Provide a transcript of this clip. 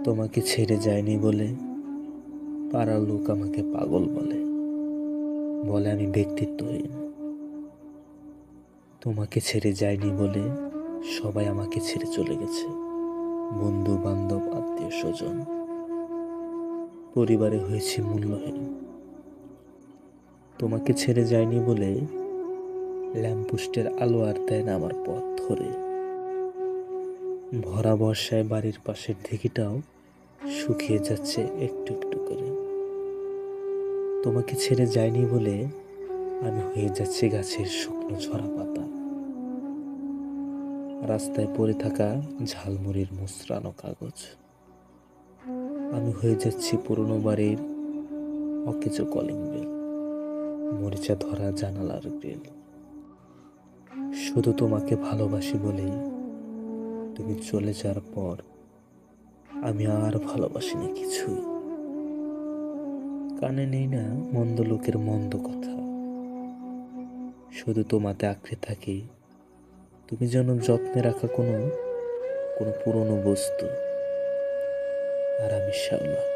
তোমাকে ছেড়ে যায়নি বলে পাড়ার লোক আমাকে পাগল বলে, বলে আমি ব্যক্তিত্বহীন। তোমাকে ছেড়ে যায়নি বলে সবাই আমাকে ছেড়ে চলে গেছে, বন্ধু বান্ধব আত্মীয় স্বজন। পরিবারে হয়েছি মূল্যহীন। তোমাকে ছেড়ে যায়নি বলে ল্যাম্পপোস্টের আলো আর দেয় না আমার পথ ধরে। ভরা বর্ষায় বাড়ির পাশের দিঘিটাও শুকিয়ে যাচ্ছে একটু একটু করে। তোমাকে ছেড়ে যায়নি বলে আমি হয়ে যাচ্ছি গাছের শুকনো ঝরা পাতা, রাস্তায় পড়ে থাকা ঝালমুড়ির মুচড়ানো কাগজ। আমি হয়ে যাচ্ছি পুরনো বাড়ির অকেজো কলিং বেল, মরিচা ধরা জানালার গ্রিল। শুধু তোমাকে ভালোবাসি বলেই তুমি চলে যাওয়ার পর আমি আর ভালোবাসি না কিছুই। কানে নেই না মন্দ লোকের মন্দ কথা, শুধু তোমাতে আঁকড়ে থাকি তুমি যেন যত্নে রাখা কোনো পুরনো বস্তু। আর আমি শ্যাওলা।